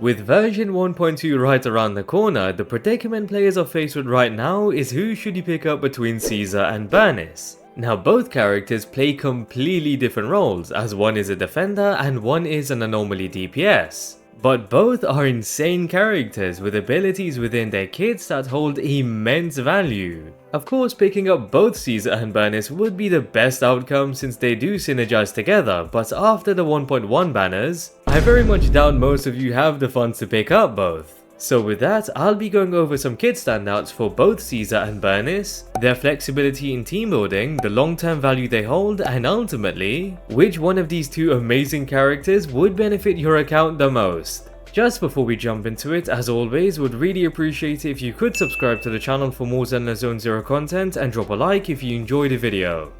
With version 1.2 right around the corner, the predicament players are faced with right now is who should you pick up between Caesar and Burnice. Now both characters play completely different roles, as one is a defender and one is an anomaly DPS. But both are insane characters with abilities within their kits that hold immense value. Of course, picking up both Caesar and Burnice would be the best outcome since they do synergize together, but after the 1.1 banners, I very much doubt most of you have the funds to pick up both. So with that, I'll be going over some kit standouts for both Caesar and Burnice, their flexibility in team building, the long-term value they hold, and ultimately, which one of these two amazing characters would benefit your account the most. Just before we jump into it, as always, would really appreciate it if you could subscribe to the channel for more ZenlessZoneZero content and drop a like if you enjoyed the video.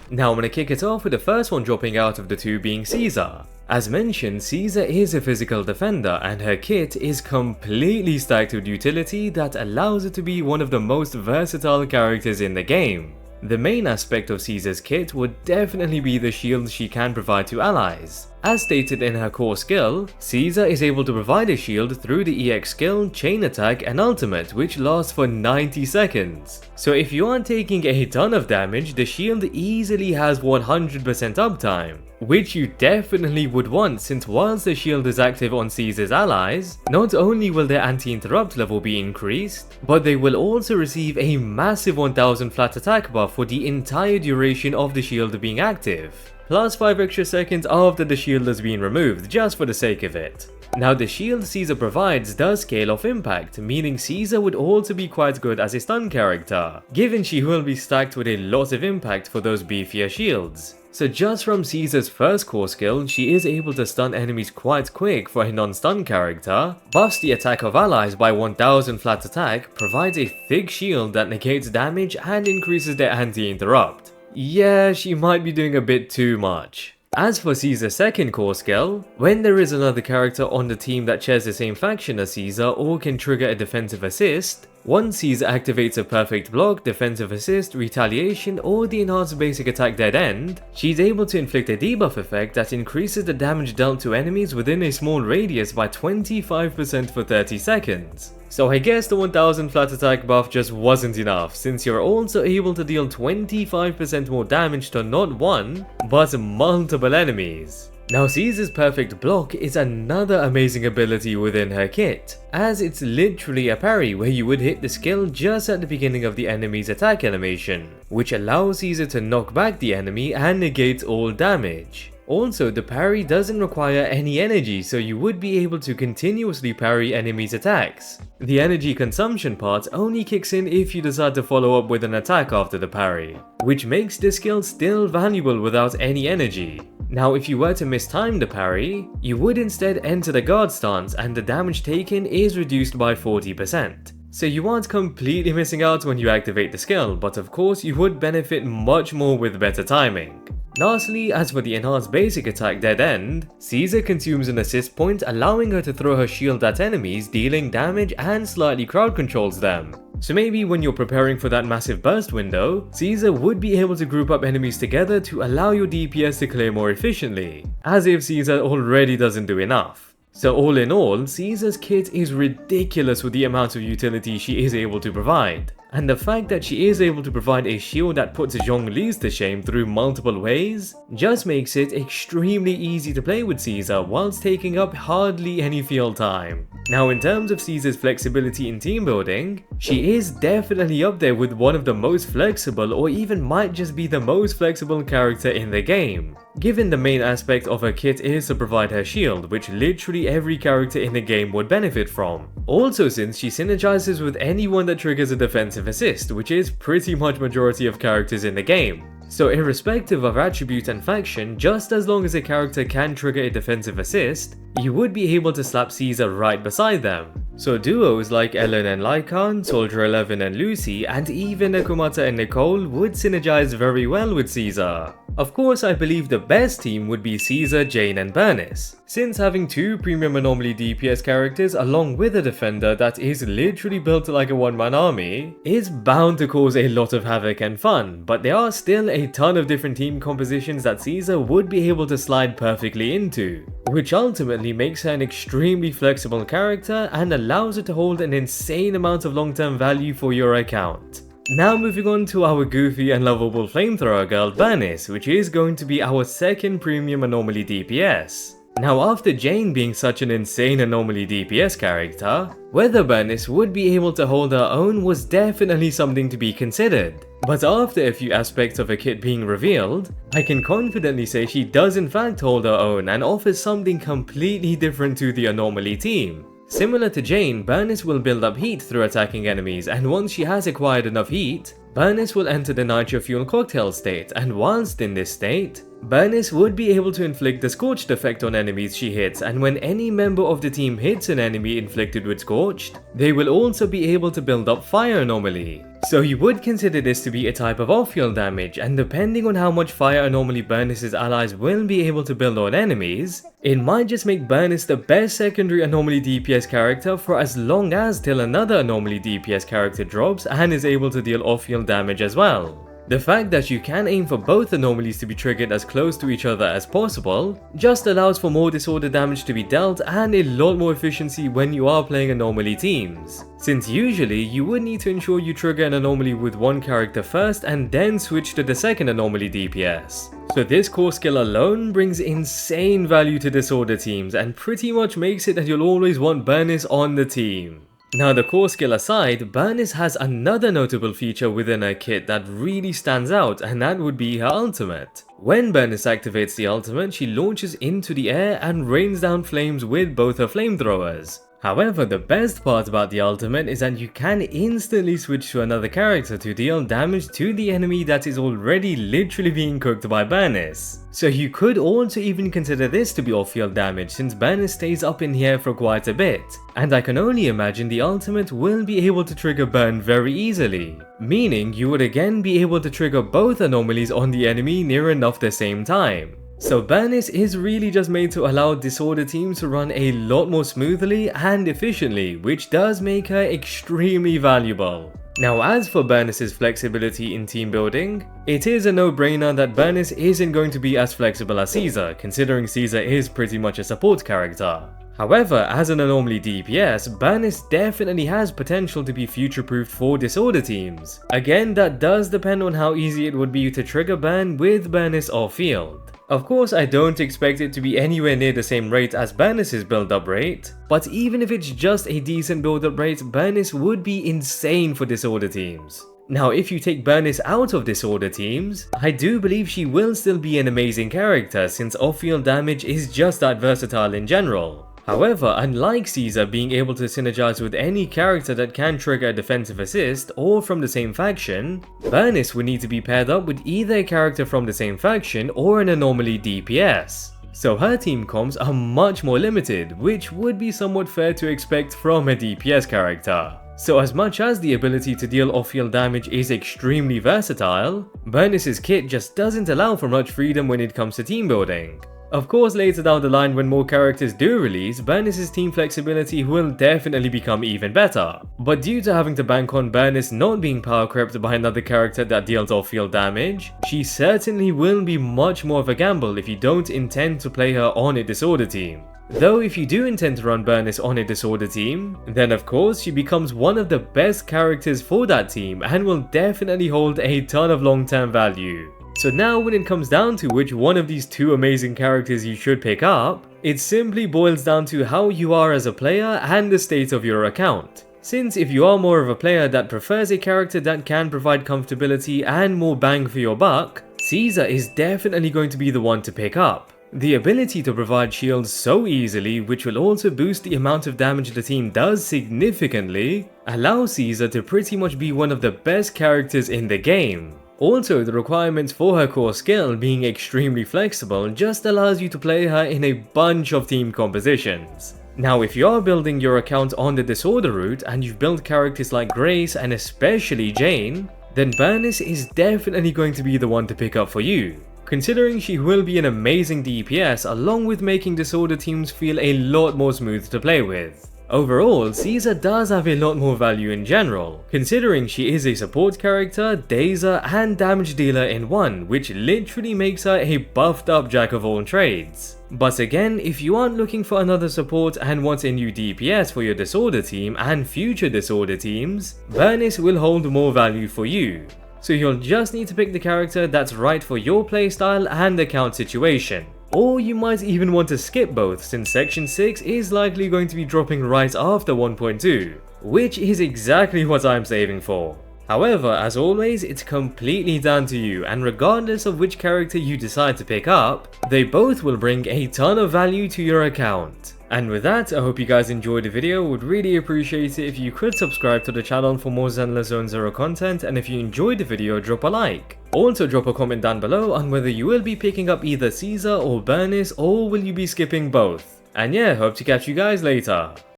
Now I'm gonna kick it off with the first one dropping out of the two being Caesar. As mentioned, Caesar is a physical defender and her kit is completely stacked with utility that allows her to be one of the most versatile characters in the game. The main aspect of Caesar's kit would definitely be the shield she can provide to allies. As stated in her core skill, Caesar is able to provide a shield through the EX skill, chain attack and ultimate, which lasts for 90 seconds. So if you aren't taking a ton of damage, the shield easily has 100% uptime, which you definitely would want since whilst the shield is active on Caesar's allies, not only will their anti-interrupt level be increased, but they will also receive a massive 1000 flat attack buff for the entire duration of the shield being active. Plus 5 extra seconds after the shield has been removed, just for the sake of it. Now the shield Caesar provides does scale off impact, meaning Caesar would also be quite good as a stun character, given she will be stacked with a lot of impact for those beefier shields. So just from Caesar's first core skill, she is able to stun enemies quite quick for a non-stun character, buffs the attack of allies by 1000 flat attack, provides a thick shield that negates damage and increases their anti-interrupt. Yeah, she might be doing a bit too much. As for Caesar's second core skill, when there is another character on the team that shares the same faction as Caesar or can trigger a defensive assist, once Caesar activates a perfect block, defensive assist, retaliation or the enhanced basic attack dead end, she's able to inflict a debuff effect that increases the damage dealt to enemies within a small radius by 25% for 30 seconds. So I guess the 1000 flat attack buff just wasn't enough, since you're also able to deal 25% more damage to not one, but multiple enemies. Now Caesar's perfect block is another amazing ability within her kit, as it's literally a parry where you would hit the skill just at the beginning of the enemy's attack animation, which allows Caesar to knock back the enemy and negate all damage. Also, the parry doesn't require any energy, so you would be able to continuously parry enemies' attacks. The energy consumption part only kicks in if you decide to follow up with an attack after the parry, which makes the skill still valuable without any energy. Now if you were to mistime the parry, you would instead enter the guard stance and the damage taken is reduced by 40%. So you aren't completely missing out when you activate the skill, but of course you would benefit much more with better timing. Lastly, as for the enhanced basic attack dead end, Caesar consumes an assist point, allowing her to throw her shield at enemies, dealing damage and slightly crowd controls them. So maybe when you're preparing for that massive burst window, Caesar would be able to group up enemies together to allow your DPS to clear more efficiently, as if Caesar already doesn't do enough. So all in all, Caesar's kit is ridiculous with the amount of utility she is able to provide. And the fact that she is able to provide a shield that puts Zhongli's to shame through multiple ways just makes it extremely easy to play with Caesar whilst taking up hardly any field time. Now in terms of Caesar's flexibility in team building, she is definitely up there with one of the most flexible or even might just be the most flexible character in the game, given the main aspect of her kit is to provide her shield, which literally every character in the game would benefit from. Also, since she synergizes with anyone that triggers a defensive assist, which is pretty much majority of characters in the game. So irrespective of attribute and faction, just as long as a character can trigger a defensive assist, you would be able to slap Caesar right beside them. So duos like Ellen and Lycan, Soldier 11 and Lucy, and even Nekomata and Nicole would synergize very well with Caesar. Of course, I believe the best team would be Caesar, Jane and Burnice, since having 2 premium anomaly DPS characters along with a defender that is literally built like a one-man army is bound to cause a lot of havoc and fun, but there are still a ton of different team compositions that Caesar would be able to slide perfectly into, which ultimately makes her an extremely flexible character and allows her to hold an insane amount of long-term value for your account. Now moving on to our goofy and lovable flamethrower girl Burnice, which is going to be our second premium anomaly DPS. Now after Jane being such an insane anomaly DPS character, whether Burnice would be able to hold her own was definitely something to be considered. But after a few aspects of her kit being revealed, I can confidently say she does in fact hold her own and offers something completely different to the anomaly team. Similar to Jane, Burnice will build up heat through attacking enemies, and once she has acquired enough heat, Burnice will enter the nitro fuel cocktail state, and whilst in this state, Burnice would be able to inflict the scorched effect on enemies she hits, and when any member of the team hits an enemy inflicted with scorched, they will also be able to build up fire anomaly. So you would consider this to be a type of off-field damage, and depending on how much fire anomaly Burnice's allies will be able to build on enemies, it might just make Burnice the best secondary anomaly DPS character for as long as till another anomaly DPS character drops and is able to deal off-field damage as well. The fact that you can aim for both anomalies to be triggered as close to each other as possible just allows for more disorder damage to be dealt and a lot more efficiency when you are playing anomaly teams, since usually you would need to ensure you trigger an anomaly with one character first and then switch to the second anomaly DPS. So this core skill alone brings insane value to disorder teams and pretty much makes it that you'll always want Burnice on the team. Now the core skill aside, Burnice has another notable feature within her kit that really stands out, and that would be her ultimate. When Burnice activates the ultimate, she launches into the air and rains down flames with both her flamethrowers. However, the best part about the ultimate is that you can instantly switch to another character to deal damage to the enemy that is already literally being cooked by Burnice. So you could also even consider this to be off-field damage, since Burnice stays up in the air for quite a bit, and I can only imagine the ultimate will be able to trigger burn very easily, meaning you would again be able to trigger both anomalies on the enemy near enough the same time. So Burnice is really just made to allow disorder teams to run a lot more smoothly and efficiently, which does make her extremely valuable. Now as for Burnice's flexibility in team building, it is a no-brainer that Burnice isn't going to be as flexible as Caesar, considering Caesar is pretty much a support character. However, as an anomaly DPS, Burnice definitely has potential to be future-proofed for disorder teams. Again, that does depend on how easy it would be to trigger burn with Burnice off-field. Of course, I don't expect it to be anywhere near the same rate as Burnice's build-up rate, but even if it's just a decent build-up rate, Burnice would be insane for disorder teams. Now, if you take Burnice out of disorder teams, I do believe she will still be an amazing character, since off-field damage is just that versatile in general. However, unlike Caesar being able to synergize with any character that can trigger a defensive assist or from the same faction, Burnice would need to be paired up with either a character from the same faction or an anomaly DPS. So her team comps are much more limited, which would be somewhat fair to expect from a DPS character. So as much as the ability to deal off-field damage is extremely versatile, Burnice's kit just doesn't allow for much freedom when it comes to team building. Of course, later down the line when more characters do release, Burnice's team flexibility will definitely become even better. But due to having to bank on Burnice not being power crept by another character that deals off-field damage, she certainly will be much more of a gamble if you don't intend to play her on a disorder team. Though if you do intend to run Burnice on a disorder team, then of course she becomes one of the best characters for that team and will definitely hold a ton of long-term value. So now when it comes down to which one of these two amazing characters you should pick up, it simply boils down to how you are as a player and the state of your account. Since if you are more of a player that prefers a character that can provide comfortability and more bang for your buck, Caesar is definitely going to be the one to pick up. The ability to provide shields so easily, which will also boost the amount of damage the team does significantly, allows Caesar to pretty much be one of the best characters in the game. Also, the requirements for her core skill being extremely flexible just allows you to play her in a bunch of team compositions. Now, if you are building your account on the disorder route and you've built characters like Grace and especially Jane, then Burnice is definitely going to be the one to pick up for you. considering she will be an amazing DPS along with making disorder teams feel a lot more smooth to play with. Overall, Caesar does have a lot more value in general, considering she is a support character, dazer, and damage dealer in one, which literally makes her a buffed up jack of all trades. But again, if you aren't looking for another support and want a new DPS for your disorder team and future disorder teams, Burnice will hold more value for you. So you'll just need to pick the character that's right for your playstyle and account situation. Or you might even want to skip both, since Section 6 is likely going to be dropping right after 1.2, which is exactly what I'm saving for. However, as always, it's completely down to you, and regardless of which character you decide to pick up, they both will bring a ton of value to your account. And with that, I hope you guys enjoyed the video. Would really appreciate it if you could subscribe to the channel for more ZenlessZoneZero content, and if you enjoyed the video, drop a like. Also drop a comment down below on whether you will be picking up either Caesar or Burnice, or will you be skipping both. And yeah, hope to catch you guys later.